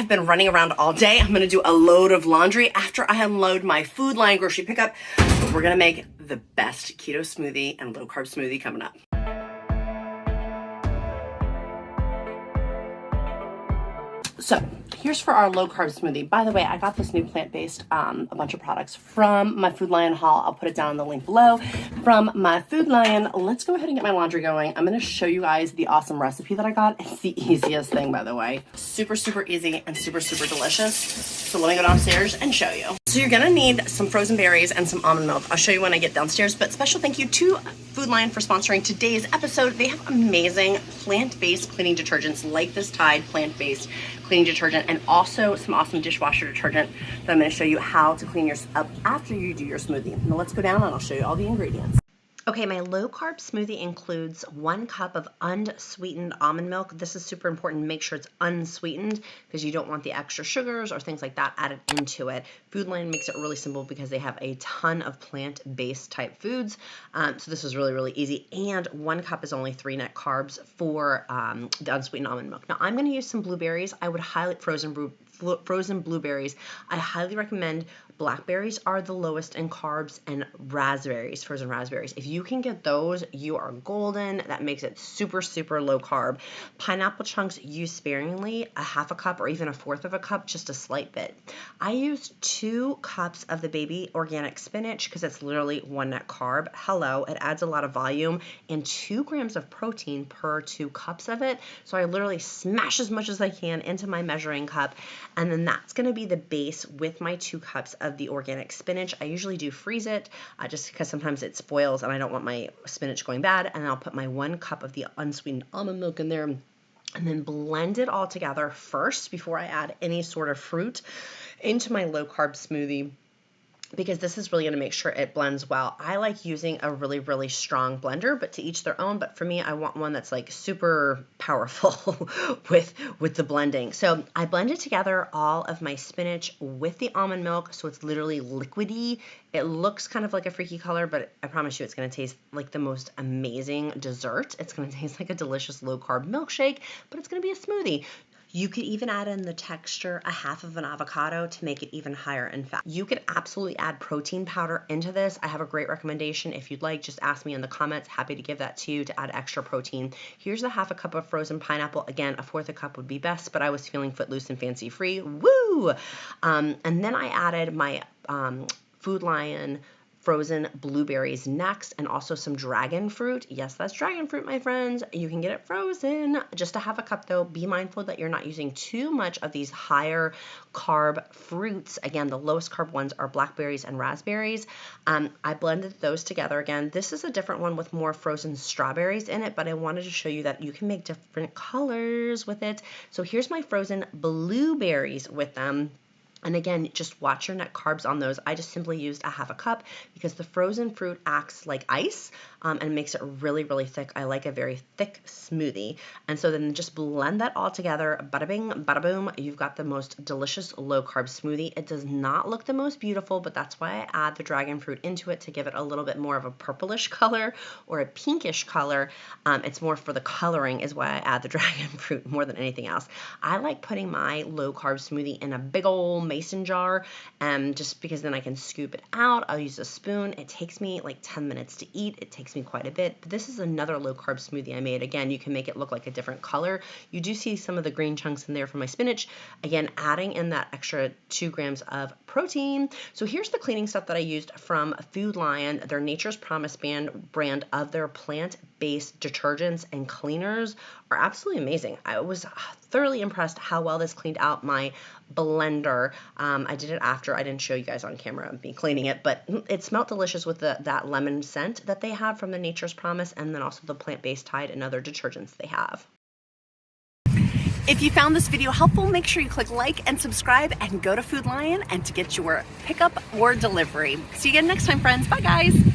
have been running around all day. I'm gonna do a load of laundry after I unload my Food Lion grocery pickup. But we're gonna make the best keto smoothie and low carb smoothie coming up. So here's for our low carb smoothie. By the way, I got this new plant-based, a bunch of products from my Food Lion haul. I'll put it down in the link below. From my Food Lion, let's go ahead and get my laundry going. I'm gonna show you guys the awesome recipe that I got. It's the easiest thing, by the way. Super, super easy and super, super delicious. So let me go downstairs and show you. So you're gonna need some frozen berries and some almond milk. I'll show you when I get downstairs, but special thank you to Food Lion for sponsoring today's episode. They have amazing plant-based cleaning detergents like this Tide plant-based cleaning detergent, and also some awesome dishwasher detergent that I'm going to show you how to clean yours up after you do your smoothie. Now let's go down and I'll show you all the ingredients. Okay, my low carb smoothie includes 1 cup of unsweetened almond milk. This is super important. Make sure it's unsweetened because you don't want the extra sugars or things like that added into it. Food Lion makes it really simple because they have a ton of plant-based type foods. So this is really, really easy. And 1 cup is only 3 net carbs for the unsweetened almond milk. Now I'm going to use some blueberries. I would highly frozen blueberries. I highly recommend blackberries are the lowest in carbs, and raspberries, frozen raspberries. If you can get those, you are golden. That makes it super, super low carb. Pineapple chunks, use sparingly, a half a cup or even a fourth of a cup, just a slight bit. I used 2 cups of the baby organic spinach because it's literally 1 net carb. Hello, it adds a lot of volume and 2 grams of protein per 2 cups of it. So I literally smash as much as I can into my measuring cup, and then that's going to be the base with my 2 cups of the organic spinach. I usually do freeze it just because sometimes it spoils and I don't want my spinach going bad. And I'll put my 1 cup of the unsweetened almond milk in there and then blend it all together first before I add any sort of fruit into my low carb smoothie, because this is really going to make sure it blends well. I like using a really, really strong blender, but to each their own. But for me, I want one that's like super powerful with the blending. So I blended together all of my spinach with the almond milk, so it's literally liquidy. It looks kind of like a freaky color, but I promise you it's going to taste like the most amazing dessert. It's going to taste like a delicious low carb milkshake, but it's going to be a smoothie. You could even add in the texture, a half of an avocado to make it even higher in fat. You could absolutely add protein powder into this. I have a great recommendation. If you'd like, just ask me in the comments. Happy to give that to you to add extra protein. Here's a half a cup of frozen pineapple. Again, a fourth a cup would be best, but I was feeling footloose and fancy free. Woo! And then I added my Food Lion frozen blueberries next, and also some dragon fruit. Yes, that's dragon fruit, my friends. You can get it frozen. Just a half a cup though. Be mindful that you're not using too much of these higher carb fruits. Again, the lowest carb ones are blackberries and raspberries. I blended those together again. This is a different one with more frozen strawberries in it, but I wanted to show you that you can make different colors with it. So here's my frozen blueberries with them. And again, just watch your net carbs on those. I just simply used a half a cup because the frozen fruit acts like ice and makes it really, really thick. I like a very thick smoothie. And so then just blend that all together. Bada bing, bada boom. You've got the most delicious low carb smoothie. It does not look the most beautiful, but that's why I add the dragon fruit into it to give it a little bit more of a purplish color or a pinkish color. It's more for the coloring is why I add the dragon fruit more than anything else. I like putting my low carb smoothie in a big old mason jar, just because then I can scoop it out. I'll use a spoon. It takes me like 10 minutes to eat. It takes me quite a bit, but this is another low carb smoothie I made. Again, you can make it look like a different color. You do see some of the green chunks in there for my spinach. Again, adding in that extra 2 grams of protein. So here's the cleaning stuff that I used from Food Lion. Their Nature's Promise brand of their plant-based detergents and cleaners are absolutely amazing. I was thoroughly impressed how well this cleaned out my blender. I did it after. I didn't show you guys on camera me cleaning it, but it smelled delicious with that lemon scent that they have from the Nature's Promise, and then also the plant-based Tide and other detergents they have. If you found this video helpful, make sure you click like and subscribe and go to Food Lion and to get your pickup or delivery. See you again next time, friends. Bye, guys.